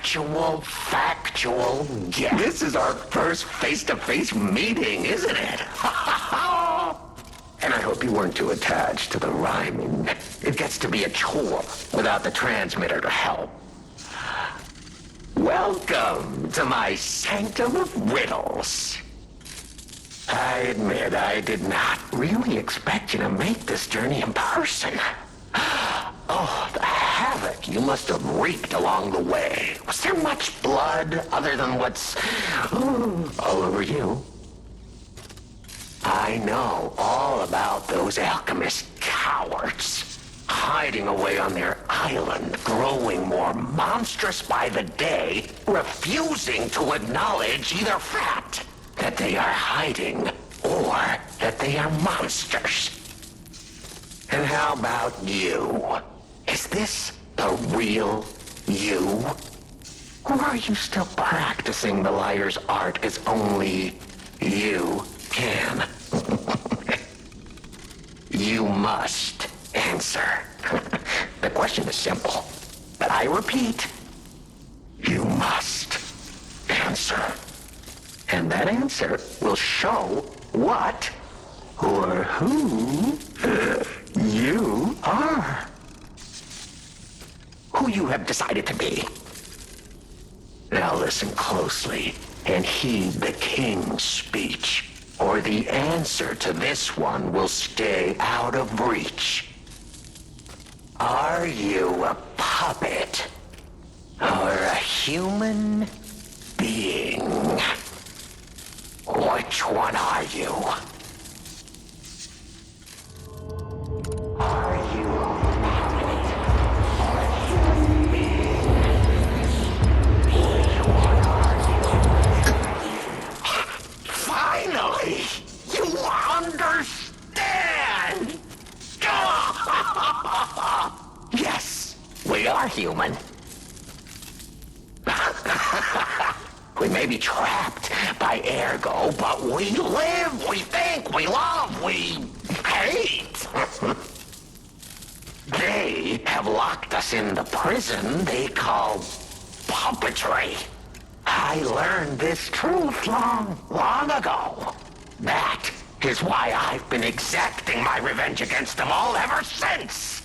actual, factual guess. This is our first face-to-face meeting, isn't it? And I hope you weren't too attached to the rhyming. It gets to be a chore without the transmitter to help. Welcome to my sanctum of riddles. I admit I did not really expect you to make this journey in person. Oh, the havoc you must have wreaked along the way. Was there much blood other than what's all over you? I know all about those alchemist cowards, hiding away on their island, growing more monstrous by the day, refusing to acknowledge either fact that they are hiding or that they are monsters. And how about you? Is this the real you? Or are you still practicing the liar's art as only you can? You must answer. The question is simple, but I repeat, you must answer. And that answer will show what or who you are. Who you have decided to be. Now listen closely and heed the king's speech, or the answer to this one will stay out of reach. Are you a puppet or a human being? Which one are you? Are you a puppet or a human being? Which one are you? Finally! You understand! Yes, we are human. We may be trapped by ergo, but we live, we think, we love, we hate. They have locked us in the prison they call puppetry. I learned this truth long ago. That is why I've been exacting my revenge against them all ever since.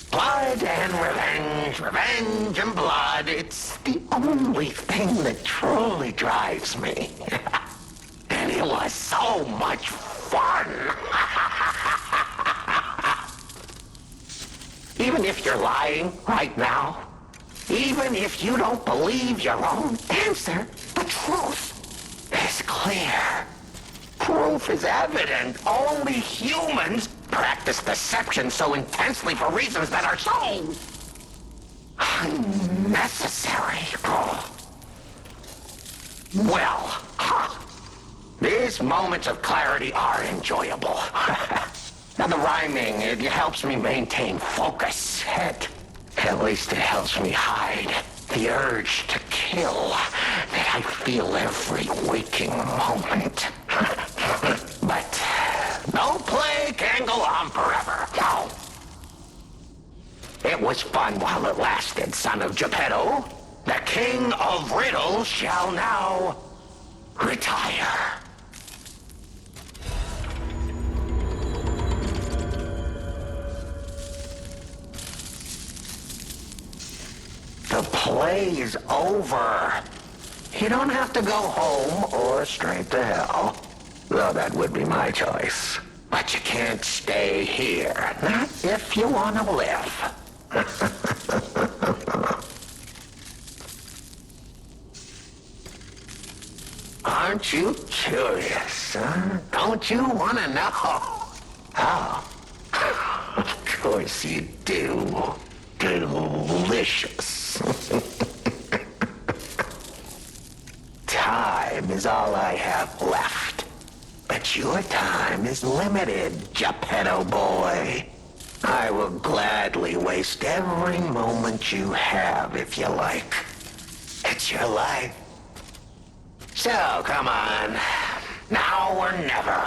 Blood and revenge, revenge and blood. It's the only thing that truly drives me. And it was so much fun. Even if you're lying right now, even if you don't believe your own answer, the truth is clear. Proof is evident. Only humans practice deception so intensely for reasons that are so unnecessary. Well, these moments of clarity are enjoyable. Now the rhyming, it helps me maintain focus. At least it helps me hide the urge to kill that I feel every waking moment. But no play can go on forever. No. It was fun while it lasted, son of Geppetto. The king of riddles shall now retire. The play is over. You don't have to go home or straight to hell. Though that would be my choice. But you can't stay here. Not if you want to live. Aren't you curious, huh? Don't you want to know? Oh. Of course you do. Delicious. Time is all I have left. But your time is limited, Geppetto boy. I will gladly waste every moment you have if you like. It's your life. So, come on. Now or never.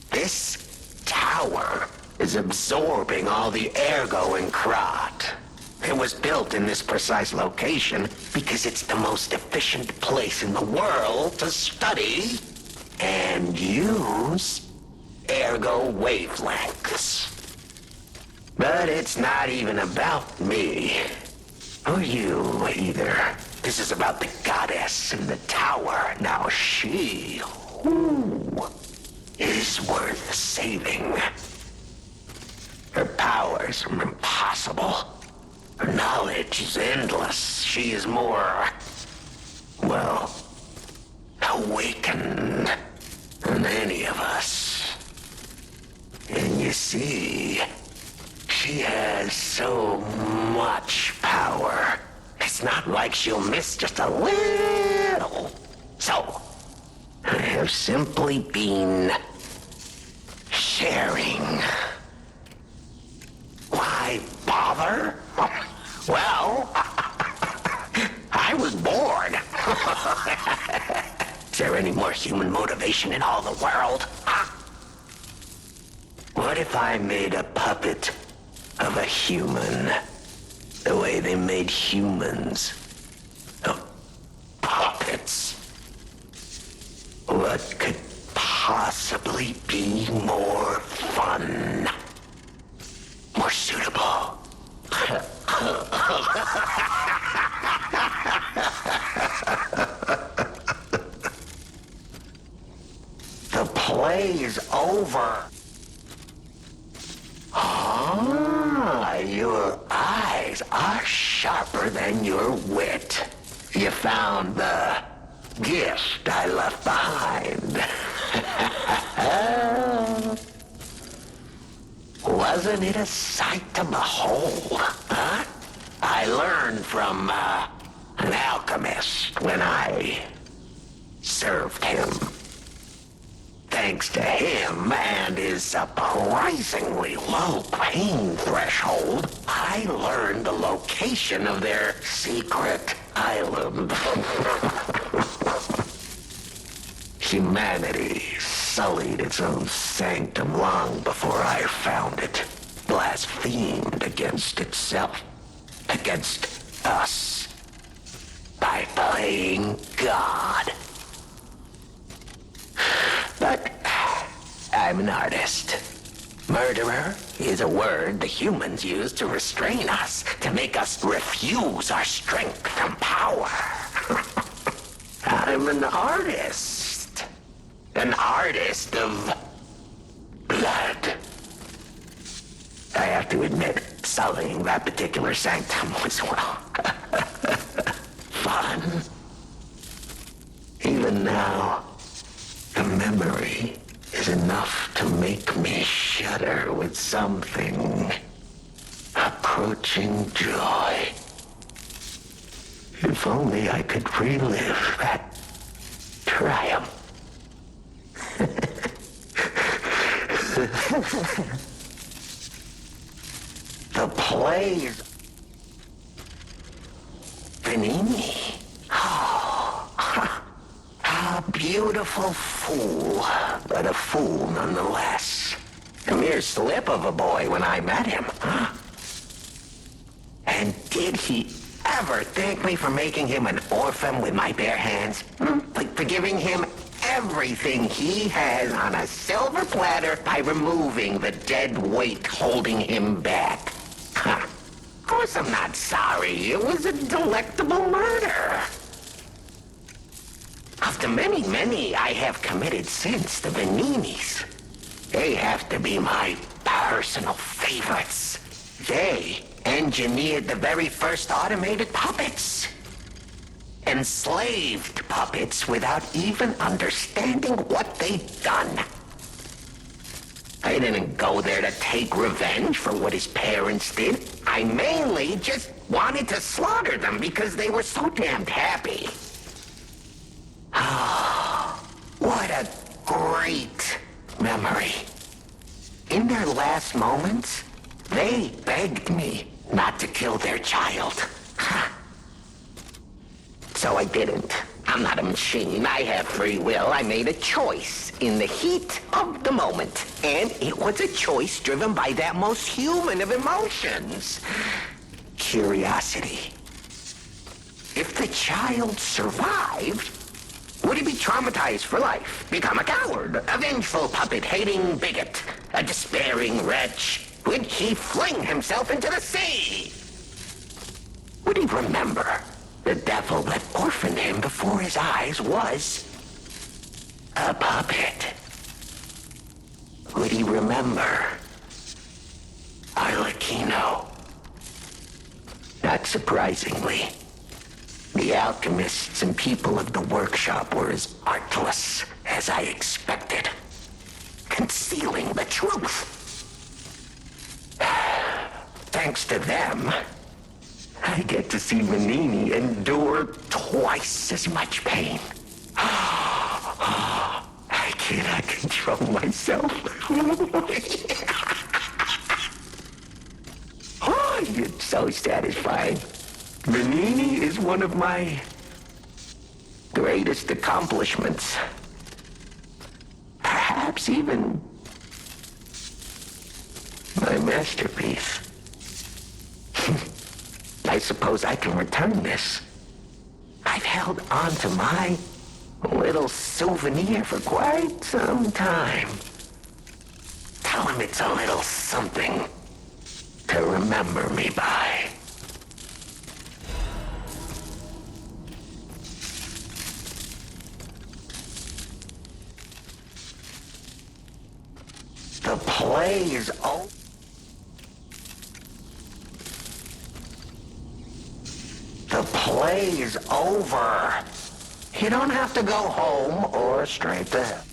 This tower is absorbing all the ergo in Krat. It was built in this precise location because it's the most efficient place in the world to study and use ergo wavelengths. But it's not even about me. Or you, either. This is about the goddess in the tower. Now she, is worth saving. Her powers are impossible. Her knowledge is endless. She is more, well, awakened than any of us. And you see, she has so much power. It's not like she'll miss just a little. So, I have simply been sharing. Why bother? Well, I was bored. Is there any more human motivation in all the world? What if I made a puppet of a human, the way they made humans? Puppets. What could possibly be more fun? More suitable? The play's over. Ah, your eyes are sharper than your wit. You found the gift I left behind. Wasn't it a sight to behold, huh? I learned from an alchemist when I served him. Thanks to him and his surprisingly low pain threshold, I learned the location of their secret island. Humanity sullied its own sanctum long before I found it, blasphemed against itself, against us, by playing God. But I'm an artist. Murderer is a word the humans use to restrain us, to make us refuse our strength and power. I'm an artist. An artist of blood. I have to admit, sullying that particular sanctum was, well, fun. Even now, the memory is enough to make me shudder with something approaching joy. If only I could relive that triumph. The plays. Venini. Oh, a beautiful fool, but a fool nonetheless. A mere slip of a boy when I met him. And did he ever thank me for making him an orphan with my bare hands? Like for giving him everything he has on a silver platter by removing the dead weight holding him back. Of course I'm not sorry. It was a delectable murder. Of the many I have committed since, the Veninis, they have to be my personal favorites. They engineered the very first automated puppets. Enslaved puppets without even understanding what they'd done. I didn't go there to take revenge for what his parents did. I mainly just wanted to slaughter them because they were so damned happy. Oh, what a great memory. In their last moments, they begged me not to kill their child. So I didn't. I'm not a machine. I have free will. I made a choice in the heat of the moment. And it was a choice driven by that most human of emotions. curiosity. If the child survived, would he be traumatized for life, become a coward, a vengeful puppet-hating bigot, a despairing wretch? Would he fling himself into the sea? Would he remember the devil that orphaned him before his eyes was a puppet? Would he remember Arlecchino? Not surprisingly, the alchemists and people of the workshop were as artless as I expected, concealing the truth. Thanks to them, I get to see Manini endure twice as much pain. I cannot control myself. Oh, it's so satisfying. Manini is one of my greatest accomplishments. Perhaps even my masterpiece. I suppose I can return this. I've held on to my little souvenir for quite some time. Tell him it's a little something to remember me by. The play is over. The play is over. You don't have to go home or straight to hell.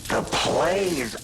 The play is